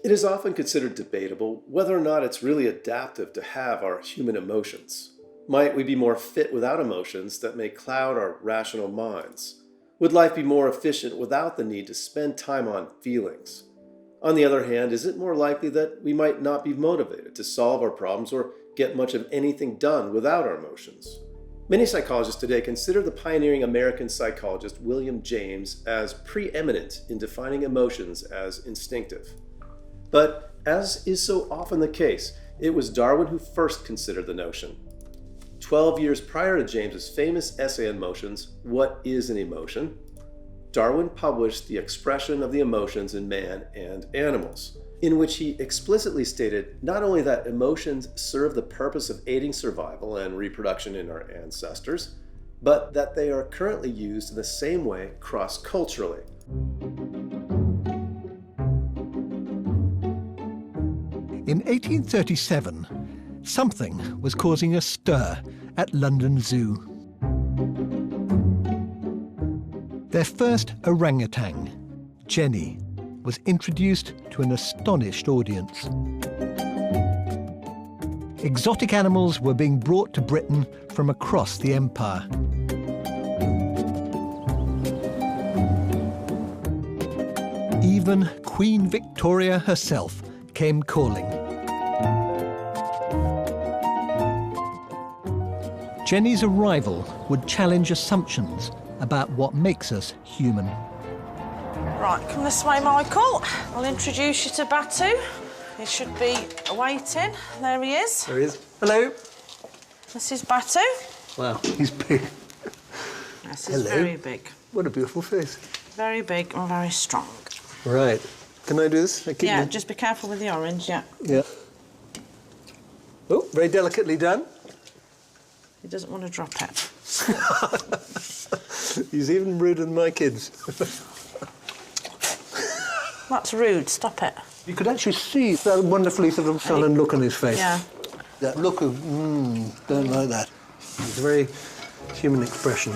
It is often considered debatable whether or not it's really adaptive to have our human emotions. Might we be more fit without emotions that may cloud our rational minds? Would life be more efficient without the need to spend time on feelings? On the other hand, is it more likely that we might not be motivated to solve our problems or get much of anything done without our emotions? Many psychologists today consider the pioneering American psychologist William James as preeminent in defining emotions as instinctive. But as is so often the case, it was Darwin who first considered the notion. 12 years prior to James's famous essay on emotions, What is an Emotion?, Darwin published The Expression of the Emotions in Man and Animals, in which he explicitly stated not only that emotions serve the purpose of aiding survival and reproduction in our ancestors, but that they are currently used in the same way cross-culturally. In 1837, something was causing a stir at London Zoo. Their first orangutan, Jenny, was introduced to an astonished audience. Exotic animals were being brought to Britain from across the empire. Even Queen Victoria herself came calling. Jenny's arrival would challenge assumptions about what makes us human. Right, come this way, Michael. I'll introduce you to Batu. He should be awaiting. There he is. There he is. Hello. This is Batu. Wow, he's big. This is very big. What a beautiful face. Very big and very strong. Right. Can I do this? Yeah, just be careful with the orange, yeah. Yeah. Oh, very delicately done. He doesn't want to drop it. He's even ruder than my kids. That's rude, stop it. You could actually see that wonderfully sort of sullen look on his face. Yeah. That look of, don't like that. It's a very human expression.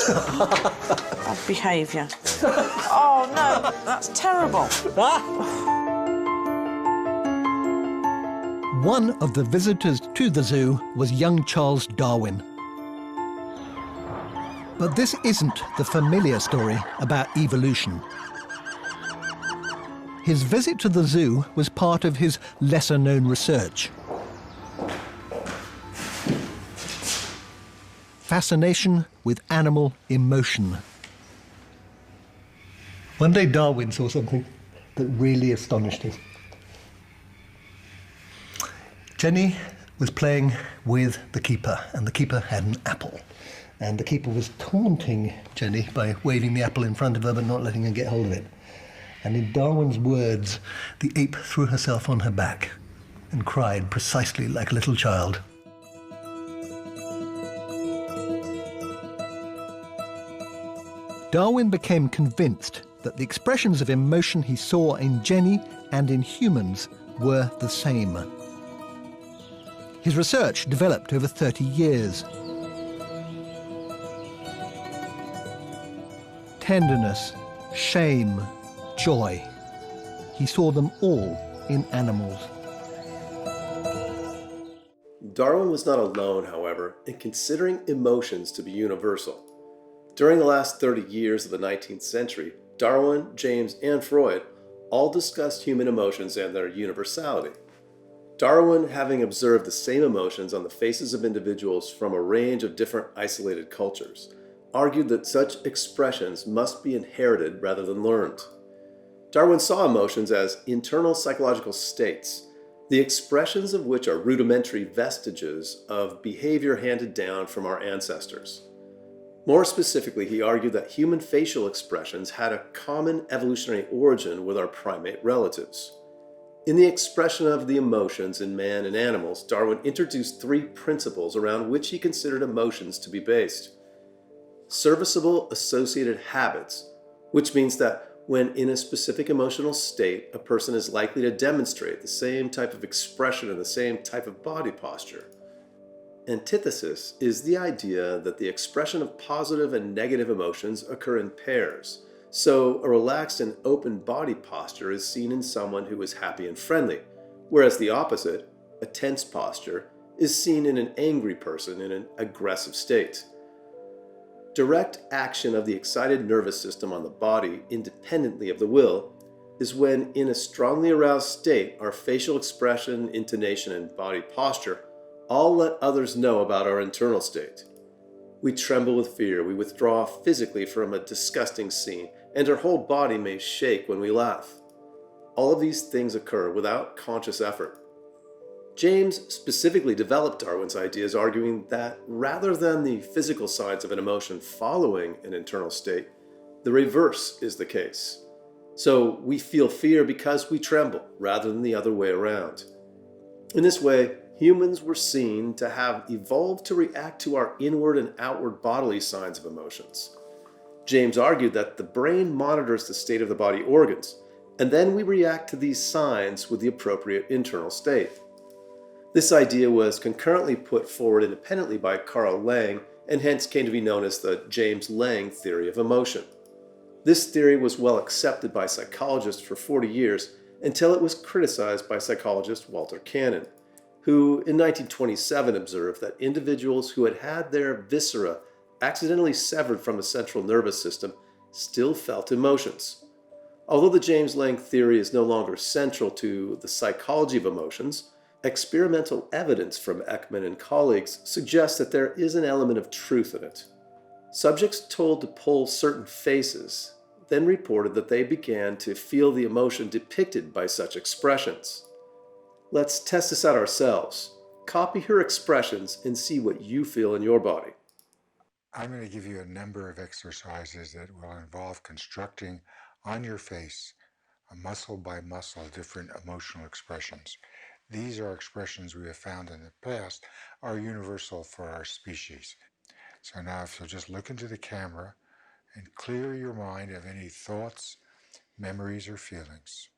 Bad behaviour. Oh, no, that's terrible. One of the visitors to the zoo was young Charles Darwin. But this isn't the familiar story about evolution. His visit to the zoo was part of his lesser-known research. Fascination with animal emotion. One day Darwin saw something that really astonished him. Jenny was playing with the keeper, and the keeper had an apple. And the keeper was taunting Jenny by waving the apple in front of her but not letting her get hold of it. And in Darwin's words, the ape threw herself on her back and cried precisely like a little child. Darwin became convinced that the expressions of emotion he saw in Jenny and in humans were the same. His research developed over 30 years. Tenderness, shame, joy. He saw them all in animals. Darwin was not alone, however, in considering emotions to be universal. During the last 30 years of the 19th century, Darwin, James, and Freud all discussed human emotions and their universality. Darwin, having observed the same emotions on the faces of individuals from a range of different isolated cultures, argued that such expressions must be inherited rather than learned. Darwin saw emotions as internal psychological states, the expressions of which are rudimentary vestiges of behavior handed down from our ancestors. More specifically, he argued that human facial expressions had a common evolutionary origin with our primate relatives. In the expression of the emotions in man and animals, Darwin introduced three principles around which he considered emotions to be based. Serviceable associated habits, which means that when in a specific emotional state, a person is likely to demonstrate the same type of expression and the same type of body posture. Antithesis is the idea that the expression of positive and negative emotions occur in pairs, So, a relaxed and open body posture is seen in someone who is happy and friendly, whereas the opposite, a tense posture, is seen in an angry person in an aggressive state. Direct action of the excited nervous system on the body, independently of the will, is when, in a strongly aroused state, our facial expression, intonation, and body posture all let others know about our internal state. We tremble with fear, we withdraw physically from a disgusting scene, and our whole body may shake when we laugh. All of these things occur without conscious effort. James specifically developed Darwin's ideas, arguing that rather than the physical signs of an emotion following an internal state, the reverse is the case. So we feel fear because we tremble, rather than the other way around. In this way, humans were seen to have evolved to react to our inward and outward bodily signs of emotions. James argued that the brain monitors the state of the body organs, and then we react to these signs with the appropriate internal state. This idea was concurrently put forward independently by Lange, and hence came to be known as the James-Lange theory of emotion. This theory was well accepted by psychologists for 40 years until it was criticized by psychologist Walter Cannon, who in 1927 observed that individuals who had had their viscera accidentally severed from the central nervous system still felt emotions. Although the James-Lange theory is no longer central to the psychology of emotions, experimental evidence from Ekman and colleagues suggests that there is an element of truth in it. Subjects told to pull certain faces then reported that they began to feel the emotion depicted by such expressions. Let's test this out ourselves. Copy her expressions and see what you feel in your body. I'm going to give you a number of exercises that will involve constructing on your face, muscle by muscle, different emotional expressions. These are expressions we have found in the past are universal for our species. So now if you'll just look into the camera and clear your mind of any thoughts, memories, or feelings.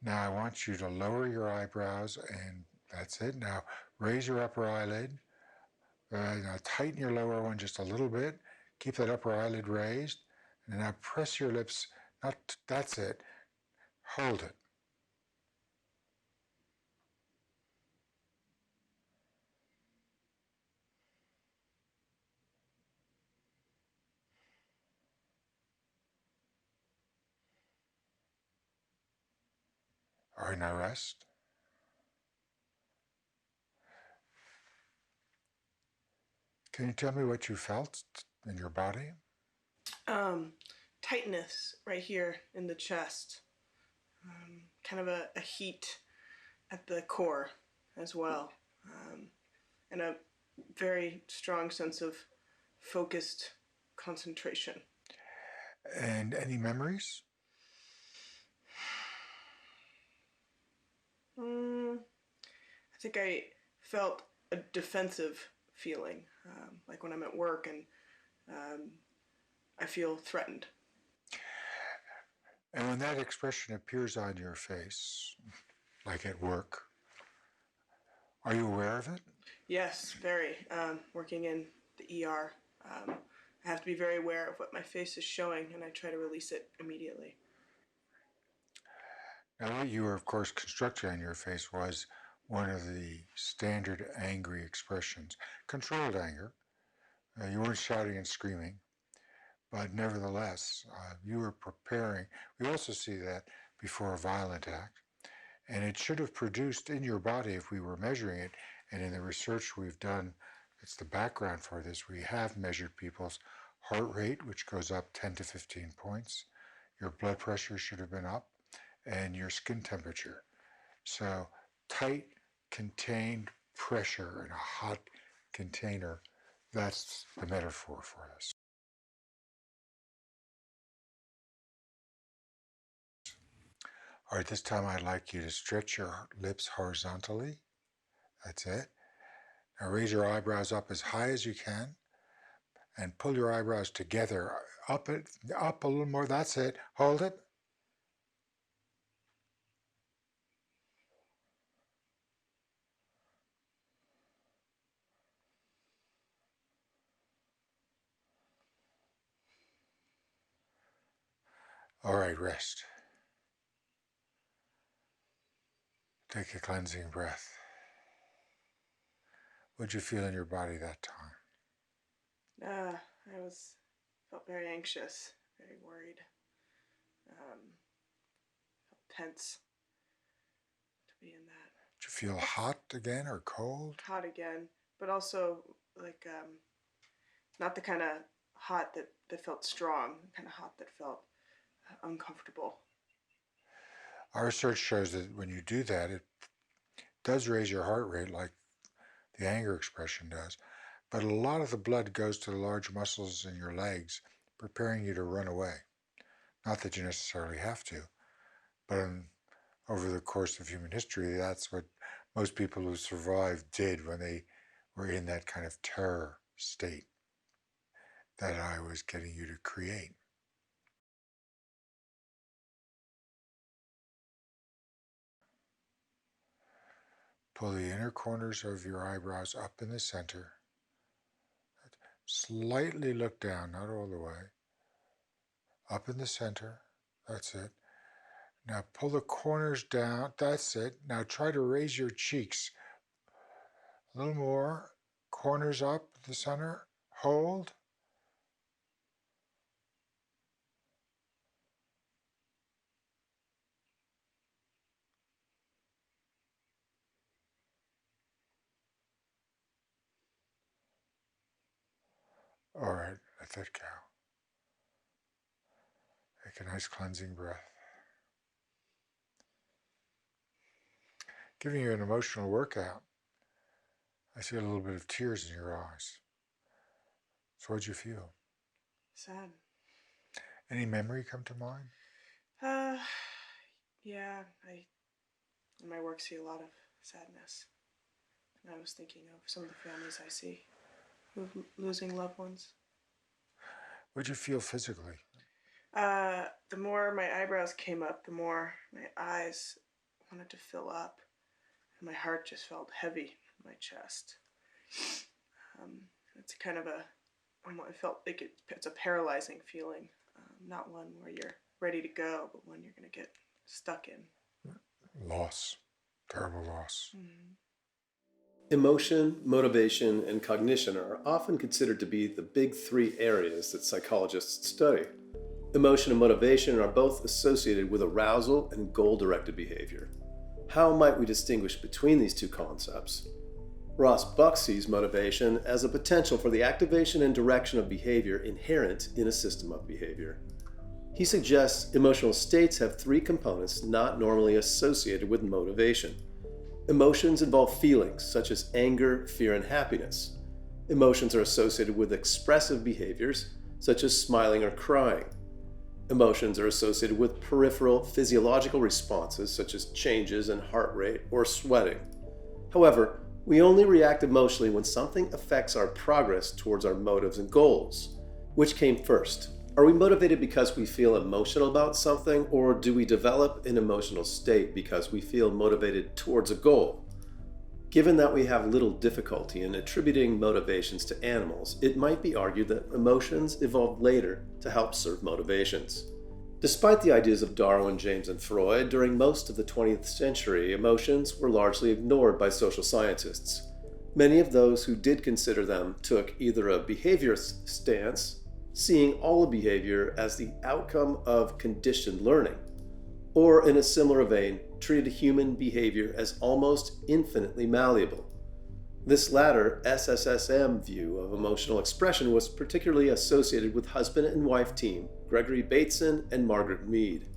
Now I want you to lower your eyebrows, and that's it. Now raise your upper eyelid. Now tighten your lower one just a little bit. Keep that upper eyelid raised. And now press your lips. That's it. Hold it. All right, now rest. Can you tell me what you felt in your body? Tightness right here in the chest. Kind of a heat at the core as well. And a very strong sense of focused concentration. And any memories? I think I felt a defensive feeling, like when I'm at work and I feel threatened. And when that expression appears on your face, like at work, are you aware of it? Yes, very. Working in the ER, I have to be very aware of what my face is showing, and I try to release it immediately. Now, what you were, of course, constructing on your face was one of the standard angry expressions, controlled anger. You weren't shouting and screaming, but nevertheless, you were preparing. We also see that before a violent act, and it should have produced in your body if we were measuring it, and in the research we've done, it's the background for this, we have measured people's heart rate, which goes up 10 to 15 points. Your blood pressure should have been up, and your skin temperature. So tight, contained pressure in a hot container, that's the metaphor for this. All right, this time I'd like you to stretch your lips horizontally. That's it. Now raise your eyebrows up as high as you can and pull your eyebrows together. Up a little more. That's it. Hold it. All right, rest. Take a cleansing breath. What'd you feel in your body that time? I felt very anxious, very worried, felt tense to be in that. Did you feel hot again or cold? Hot again, but also like not the kind of hot that felt strong, the kind of hot that felt uncomfortable. Our research shows that when you do that, it does raise your heart rate like the anger expression does, but a lot of the blood goes to the large muscles in your legs, preparing you to run away. Not that you necessarily have to, but over the course of human history, that's what most people who survived did when they were in that kind of terror state that I was getting you to create. Pull the inner corners of your eyebrows up in the center. Slightly look down, not all the way. Up in the center. That's it. Now pull the corners down. That's it. Now try to raise your cheeks. A little more. Corners up, the center. Hold. All right, let that go. Take a nice cleansing breath. Giving you an emotional workout. I see a little bit of tears in your eyes. So what'd you feel? Sad. Any memory come to mind? Yeah, I in my work see a lot of sadness. And I was thinking of some of the families I see who are losing loved ones. What'd you feel physically? The more my eyebrows came up, the more my eyes wanted to fill up, and my heart just felt heavy in my chest. It's kind of I felt like it's a paralyzing feeling, not one where you're ready to go, but one you're going to get stuck in. Loss. Terrible loss. Mm-hmm. Emotion, motivation, and cognition are often considered to be the big three areas that psychologists study. Emotion and motivation are both associated with arousal and goal-directed behavior. How might we distinguish between these two concepts? Ross Buck sees motivation as a potential for the activation and direction of behavior inherent in a system of behavior. He suggests emotional states have three components not normally associated with motivation. Emotions involve feelings such as anger, fear, and happiness. Emotions are associated with expressive behaviors such as smiling or crying. Emotions are associated with peripheral physiological responses such as changes in heart rate or sweating. However, we only react emotionally when something affects our progress towards our motives and goals. Which came first? Are we motivated because we feel emotional about something, or do we develop an emotional state because we feel motivated towards a goal? Given that we have little difficulty in attributing motivations to animals, it might be argued that emotions evolved later to help serve motivations. Despite the ideas of Darwin, James, and Freud, during most of the 20th century, emotions were largely ignored by social scientists. Many of those who did consider them took either a behaviorist stance, seeing all of behavior as the outcome of conditioned learning, or in a similar vein, treated human behavior as almost infinitely malleable. This latter SSSM view of emotional expression was particularly associated with husband and wife team Gregory Bateson and Margaret Mead.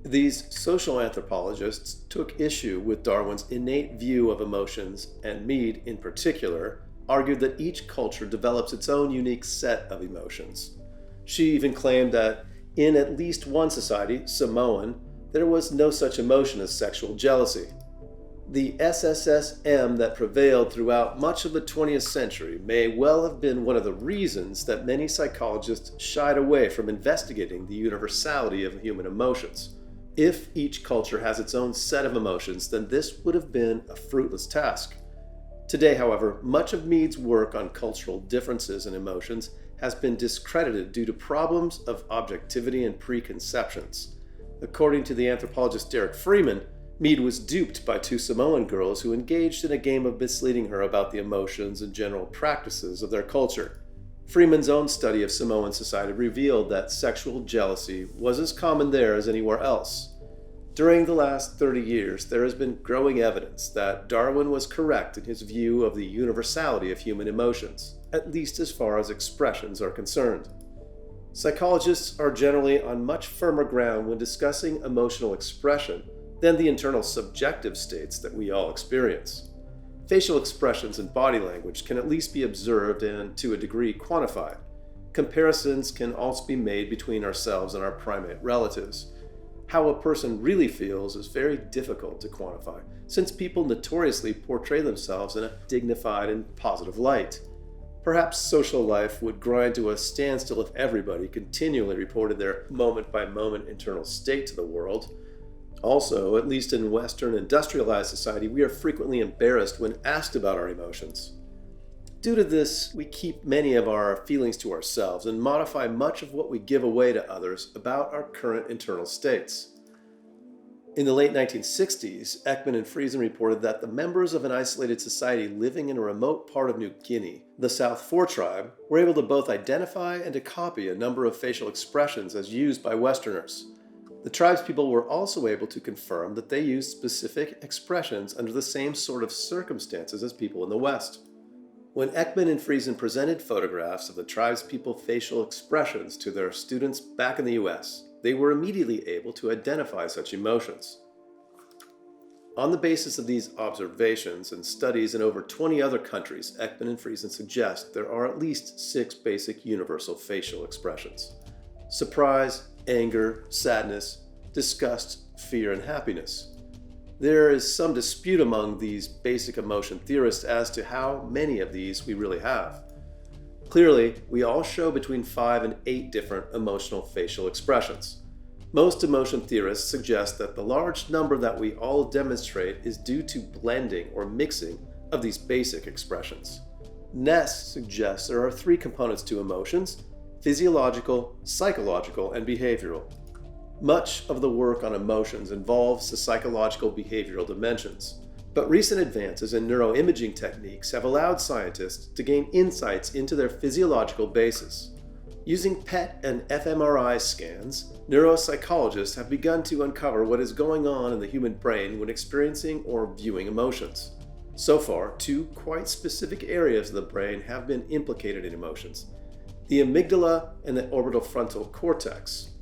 These social anthropologists took issue with Darwin's innate view of emotions, and Mead, in particular, argued that each culture develops its own unique set of emotions. She even claimed that in at least one society, Samoan, there was no such emotion as sexual jealousy. The SSSM that prevailed throughout much of the 20th century may well have been one of the reasons that many psychologists shied away from investigating the universality of human emotions. If each culture has its own set of emotions, then this would have been a fruitless task. Today, however, much of Mead's work on cultural differences in emotions has been discredited due to problems of objectivity and preconceptions. According to the anthropologist Derek Freeman, Mead was duped by two Samoan girls who engaged in a game of misleading her about the emotions and general practices of their culture. Freeman's own study of Samoan society revealed that sexual jealousy was as common there as anywhere else. During the last 30 years, there has been growing evidence that Darwin was correct in his view of the universality of human emotions, at least as far as expressions are concerned. Psychologists are generally on much firmer ground when discussing emotional expression than the internal subjective states that we all experience. Facial expressions and body language can at least be observed and, to a degree, quantified. Comparisons can also be made between ourselves and our primate relatives. How a person really feels is very difficult to quantify, since people notoriously portray themselves in a dignified and positive light. Perhaps social life would grind to a standstill if everybody continually reported their moment-by-moment internal state to the world. Also, at least in Western industrialized society, we are frequently embarrassed when asked about our emotions. Due to this, we keep many of our feelings to ourselves and modify much of what we give away to others about our current internal states. In the late 1960s, Ekman and Friesen reported that the members of an isolated society living in a remote part of New Guinea, the South Four tribe, were able to both identify and to copy a number of facial expressions as used by Westerners. The tribespeople were also able to confirm that they used specific expressions under the same sort of circumstances as people in the West. When Ekman and Friesen presented photographs of the tribespeople facial expressions to their students back in the US, they were immediately able to identify such emotions. On the basis of these observations and studies in over 20 other countries, Ekman and Friesen suggest there are at least 6 basic universal facial expressions: surprise, anger, sadness, disgust, fear, and happiness. There is some dispute among these basic emotion theorists as to how many of these we really have. Clearly, we all show between 5 and 8 different emotional facial expressions. Most emotion theorists suggest that the large number that we all demonstrate is due to blending or mixing of these basic expressions. Ness suggests there are 3 components to emotions: physiological, psychological, and behavioral. Much of the work on emotions involves the psychological behavioral dimensions, but recent advances in neuroimaging techniques have allowed scientists to gain insights into their physiological basis. Using PET and fMRI scans, neuropsychologists have begun to uncover what is going on in the human brain when experiencing or viewing emotions. So far, 2 quite specific areas of the brain have been implicated in emotions: the amygdala and the orbital frontal cortex.